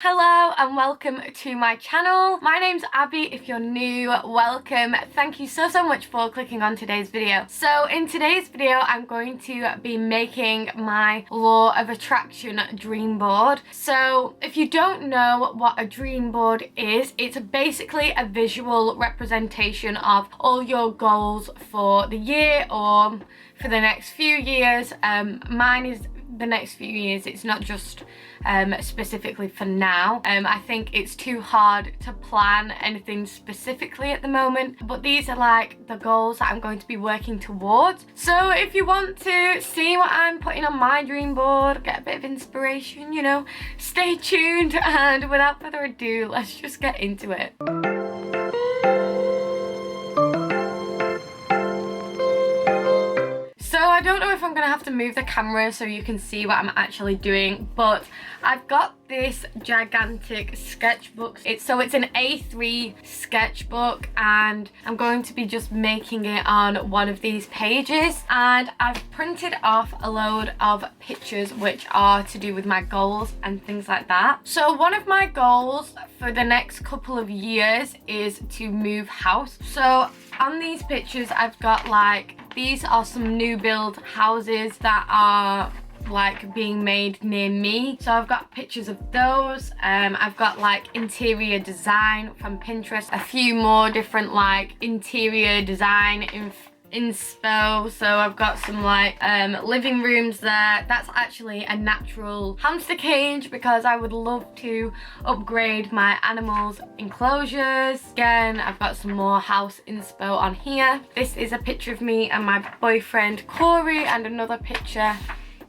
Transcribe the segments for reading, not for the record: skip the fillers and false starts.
Hello and welcome to my channel. My name's Abby. If you're new, welcome. Thank you so much for clicking on today's video. So in today's video, I'm going to be making my Law of Attraction dream board. So if you don't know what a dream board is, it's basically a visual representation of all your goals for the year or for the next few years. Mine is the next few years. It's not just specifically for now. I think it's too hard to plan anything specifically at the moment, but these are like the goals that I'm going to be working towards. So if you want to see what I'm putting on my dream board, get a bit of inspiration, you know, stay tuned, and without further ado, let's just get into it. So I don't know if I'm gonna have to move the camera so you can see what I'm actually doing, but I've got this gigantic sketchbook. It's an A3 sketchbook, and I'm going to be just making it on one of these pages, and I've printed off a load of pictures which are to do with my goals and things like that. So one of my goals for the next couple of years is to move house. So on these pictures I've got like, these are some new build houses that are like being made near me. So I've got pictures of those. I've got like interior design from Pinterest, a few more different like interior design inspo. So I've got some like living rooms there. That's actually a natural hamster cage because I would love to upgrade my animals enclosures. Again, I've got some more house inspo on here. This is a picture of me and my boyfriend Corey, and another picture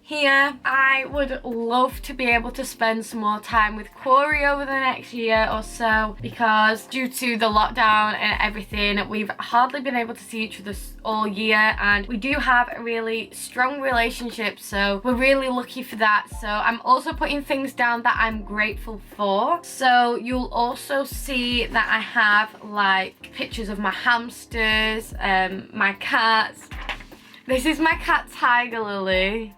here. I would love to be able to spend some more time with Corey over the next year or so, because due to the lockdown and everything, we've hardly been able to see each other all year, and we do have a really strong relationship, so we're really lucky for that. So I'm also putting things down that I'm grateful for. So you'll also see that I have like pictures of my hamsters, my cats. This is my cat Tiger Lily.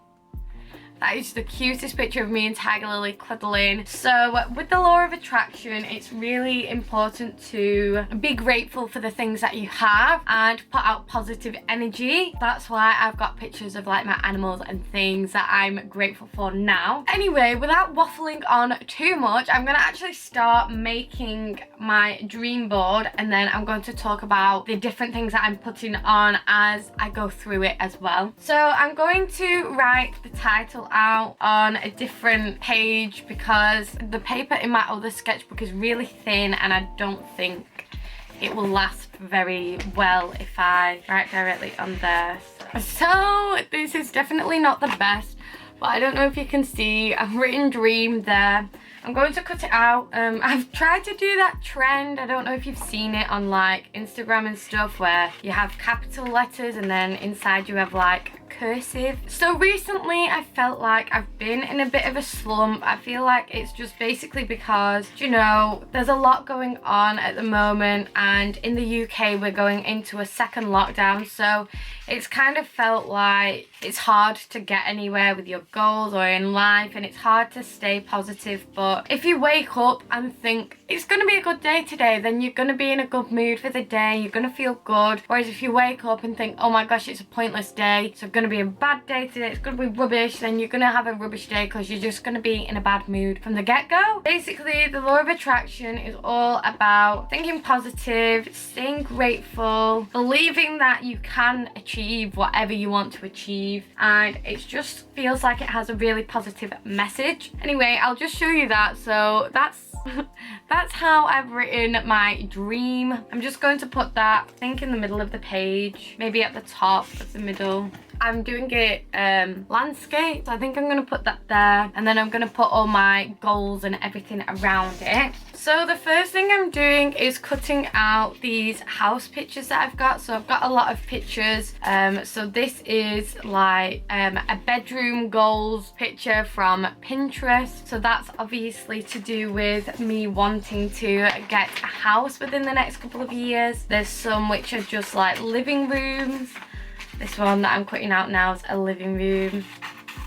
That is the cutest picture of me and Tiger Lily cuddling. So with the law of attraction, it's really important to be grateful for the things that you have and put out positive energy. That's why I've got pictures of like my animals and things that I'm grateful for now. Anyway, without waffling on too much, I'm gonna actually start making my dream board, and then I'm going to talk about the different things that I'm putting on as I go through it as well. So I'm going to write the title out on a different page because the paper in my other sketchbook is really thin, and I don't think it will last very well if I write directly on there. So this is definitely not the best, but I don't know if you can see I've written dream there. I'm going to cut it out. I've tried to do that trend, I don't know if you've seen it on like Instagram and stuff, where you have capital letters and then inside you have like cursive. So recently I felt like I've been in a bit of a slump. I feel like it's just basically because, you know, there's a lot going on at the moment, and in the UK we're going into a second lockdown, so it's kind of felt like it's hard to get anywhere with your goals or in life, and it's hard to stay positive. But if you wake up and think it's going to be a good day today, then you're going to be in a good mood for the day, you're going to feel good. Whereas if you wake up and think, oh my gosh, it's a pointless day, it's going to be a bad day today, it's going to be rubbish, then you're going to have a rubbish day because you're just going to be in a bad mood from the get-go. Basically, the law of attraction is all about thinking positive, staying grateful, believing that you can achieve whatever you want to achieve, and it just feels like it has a really positive message. Anyway, I'll just show you that. So that's how I've written my dream. I'm just going to put that, I think, in the middle of the page, maybe at the top of the middle. I'm doing it landscape, so I think I'm going to put that there, and then I'm going to put all my goals and everything around it. So the first thing I'm doing is cutting out these house pictures that I've got. So I've got a lot of pictures. So this is like a bedroom goals picture from Pinterest. So that's obviously to do with me wanting to get a house within the next couple of years. There's some which are just like living rooms. This one that I'm cutting out now is a living room.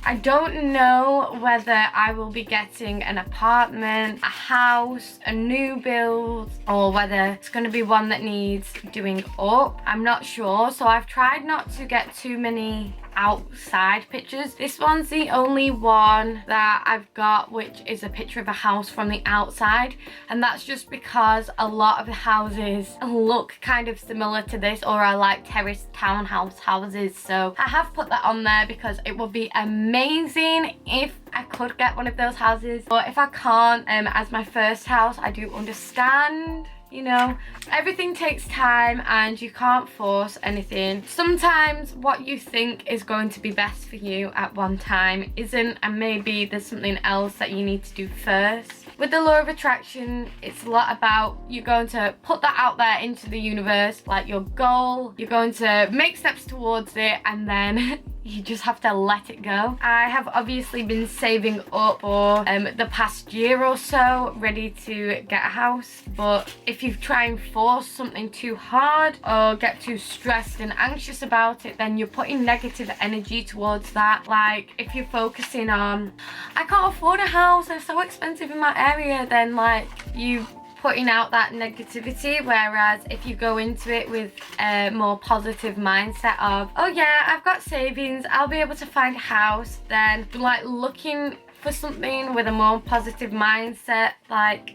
I don't know whether I will be getting an apartment, a house, a new build, or whether it's going to be one that needs doing up. I'm not sure, so I've tried not to get too many outside pictures. This one's the only one that I've got which is a picture of a house from the outside, and that's just because a lot of the houses look kind of similar to this, or are like terraced townhouse houses. So I have put that on there because it would be amazing if I could get one of those houses, but if I can't, as my first house, I do understand. You know, everything takes time and you can't force anything. Sometimes what you think is going to be best for you at one time isn't, and maybe there's something else that you need to do first. With the law of attraction, it's a lot about you're going to put that out there into the universe, like your goal. You're going to make steps towards it, and then you just have to let it go. I have obviously been saving up for the past year or so, ready to get a house. But if you try and force something too hard or get too stressed and anxious about it, then you're putting negative energy towards that. Like if you're focusing on, I can't afford a house, they're so expensive in my area, then like you putting out that negativity. Whereas if you go into it with a more positive mindset of, oh yeah, I've got savings, I'll be able to find a house, then like looking for something with a more positive mindset, like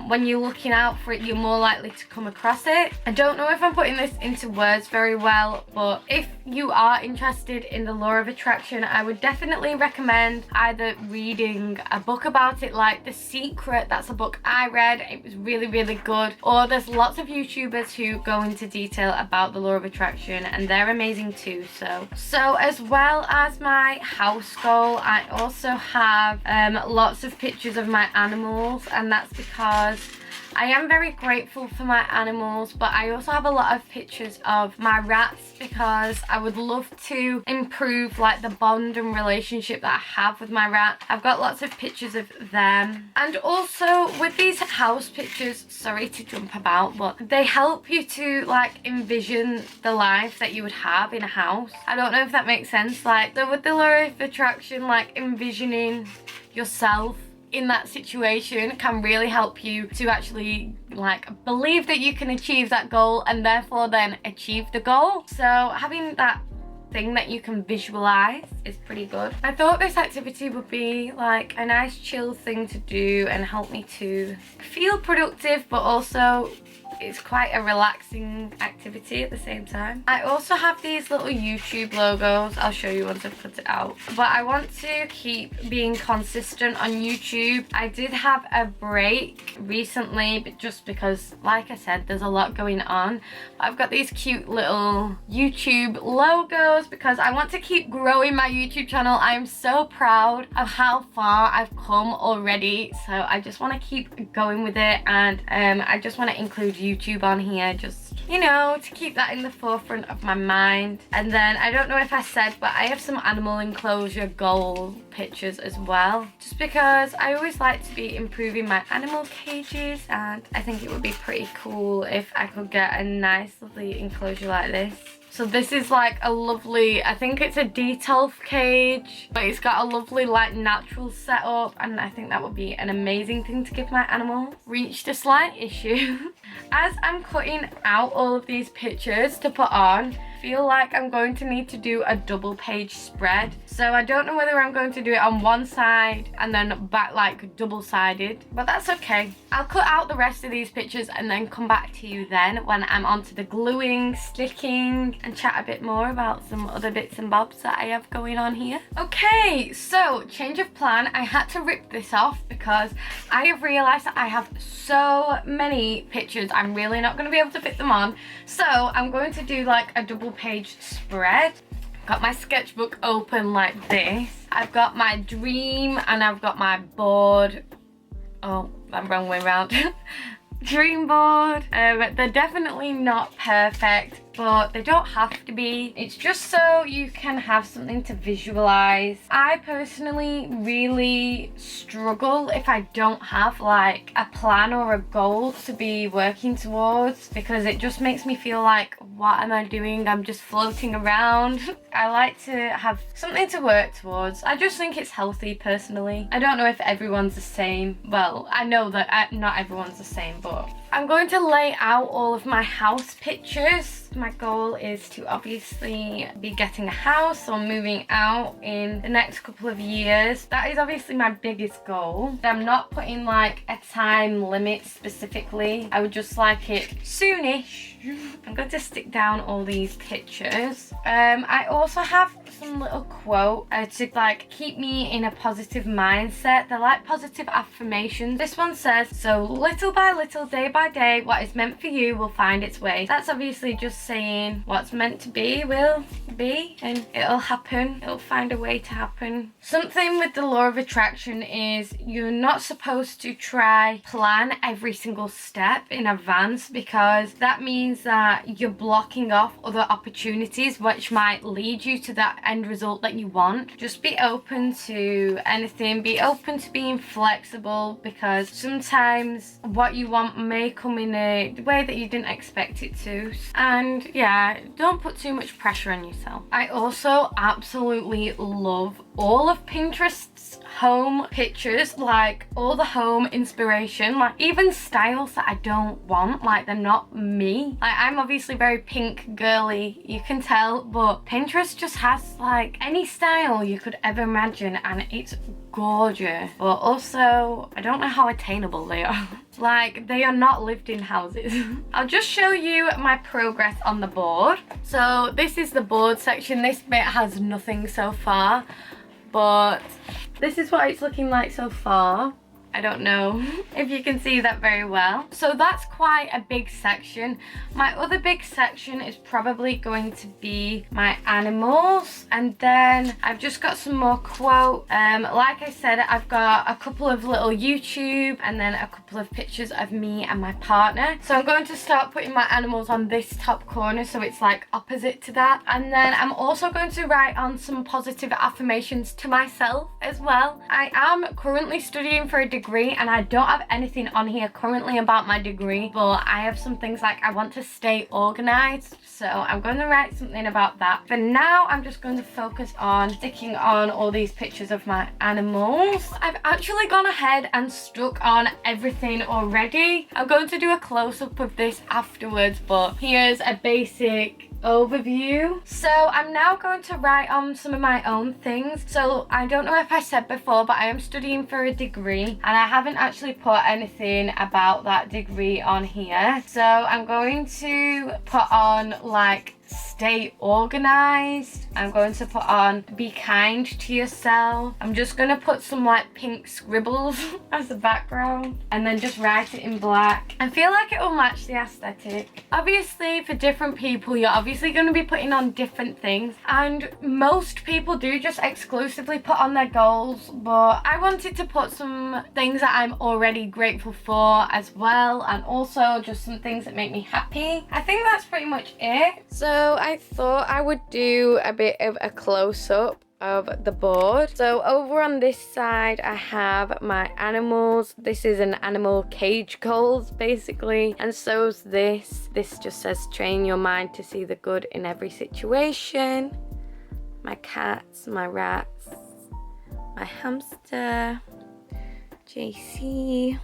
when you're looking out for it, you're more likely to come across it. I don't know if I'm putting this into words very well, but if you are interested in the law of attraction, I would definitely recommend either reading a book about it, like The Secret. That's a book I read, it was really, really good. Or there's lots of YouTubers who go into detail about the law of attraction, and they're amazing too. So as well as my house goal, I also have lots of pictures of my animals, and that's because I am very grateful for my animals, but I also have a lot of pictures of my rats because I would love to improve like the bond and relationship that I have with my rat. I've got lots of pictures of them. And also with these house pictures, sorry to jump about, but they help you to like envision the life that you would have in a house. I don't know if that makes sense. Like, so with the law of attraction, like envisioning yourself in that situation can really help you to actually like believe that you can achieve that goal, and therefore then achieve the goal. So having that thing that you can visualize is pretty good. I thought this activity would be like a nice chill thing to do and help me to feel productive, but also it's quite a relaxing activity at the same time. I also have these little YouTube logos. I'll show you once I've cut it out. But I want to keep being consistent on YouTube. I did have a break recently, but just because, like I said, there's a lot going on. I've got these cute little YouTube logos because I want to keep growing my YouTube channel. I am so proud of how far I've come already. So I just want to keep going with it, and I just want to include YouTube on here, just, you know, to keep that in the forefront of my mind. And then I don't know if I said, but I have some animal enclosure goal pictures as well, just because I always like to be improving my animal cages, and I think it would be pretty cool if I could get a nice lovely enclosure like this. So this is like a lovely, I think it's a detail cage, but it's got a lovely like natural setup, and I think that would be an amazing thing to give my animals. Reached a slight issue. As I'm cutting out all of these pictures to put on, I feel like I'm going to need to do a double page spread. So I don't know whether I'm going to do it on one side and then back like double-sided, but that's okay. I'll cut out the rest of these pictures and then come back to you then when I'm onto the gluing, sticking, and chat a bit more about some other bits and bobs that I have going on here. Okay, so change of plan. I had to rip this off because I have realized that I have so many pictures. I'm really not going to be able to fit them on. So I'm going to do like a double page spread. Got my sketchbook open like this. I've got my dream and I've got my board. Oh, that wrong way around. Dream board. They're definitely not perfect, but they don't have to be. It's just so you can have something to visualize. I personally really struggle if I don't have like a plan or a goal to be working towards, because it just makes me feel like, what am I doing? I'm just floating around. I like to have something to work towards. I just think it's healthy personally. I don't know if everyone's the same. Well, I know that not everyone's the same, but I'm going to lay out all of my house pictures. My goal is to obviously be getting a house or moving out in the next couple of years. That is obviously my biggest goal. I'm not putting like a time limit specifically. I would just like it soonish. I'm going to stick down all these pictures. I also have some little quote to like keep me in a positive mindset. They're like positive affirmations. This one says, so little by little, day by day, what is meant for you will find its way. That's obviously just saying what's meant to be will be, and it'll happen. It'll find a way to happen. Something with the law of attraction is you're not supposed to plan every single step in advance, because that means that you're blocking off other opportunities which might lead you to that end result that you want. Just be open to anything. Be open to being flexible, because sometimes what you want may come in a way that you didn't expect it to. And yeah, don't put too much pressure on yourself. I also absolutely love all of Pinterest's home pictures, like all the home inspiration, like even styles that I don't want, like they're not me. Like I'm obviously very pink girly, you can tell, but Pinterest just has like any style you could ever imagine, and it's gorgeous. But also, I don't know how attainable they are. Like, they are not lived in houses. I'll just show you my progress on the board. So this is the board section. This bit has nothing so far, but this is what it's looking like so far. I don't know if you can see that very well. So that's quite a big section. My other big section is probably going to be my animals, and then I've just got some more quote. Like I said, I've got a couple of little YouTube and then a couple of pictures of me and my partner. So I'm going to start putting my animals on this top corner so it's like opposite to that. And then I'm also going to write on some positive affirmations to myself as well. I am currently studying for a degree, and I don't have anything on here currently about my degree, but I have some things like I want to stay organized, so I'm going to write something about that. For now, I'm just going to focus on sticking on all these pictures of my animals. I've actually gone ahead and stuck on everything already. I'm going to do a close-up of this afterwards, but here's a basic overview. So I'm now going to write on some of my own things. So I don't know if I said before, but I am studying for a degree, and I haven't actually put anything about that degree on here. So I'm going to put on like stay organized. I'm going to put on be kind to yourself. I'm just going to put some like pink scribbles as the background, and then just write it in black. I feel like it will match the aesthetic. Obviously, for different people, you're obviously going to be putting on different things, and most people do just exclusively put on their goals, but I wanted to put some things that I'm already grateful for as well, and also just some things that make me happy. I think that's pretty much it. So I thought I would do a bit of a close-up of the board. So over on this side I have my animals. This is an animal cage goals basically, and so's this. This just says train your mind to see the good in every situation. My cats, my rats, my hamster, JC,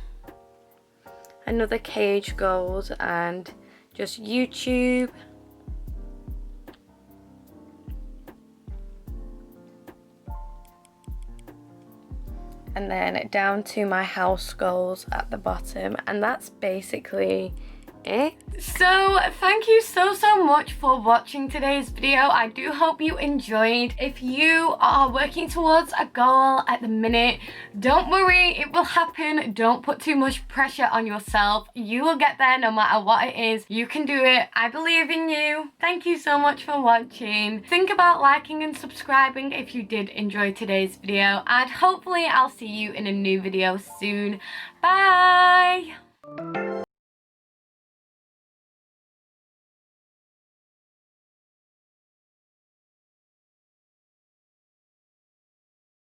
another cage goals, and just YouTube. And then down to my house goals at the bottom, and that's basically it. So thank you so much for watching today's video. I do hope you enjoyed. If you are working towards a goal at the minute, don't worry, it will happen. Don't put too much pressure on yourself. You will get there no matter what it is. You can do it. I believe in you. Thank you so much for watching. Think about liking and subscribing if you did enjoy today's video, and hopefully I'll see you in a new video soon. Bye.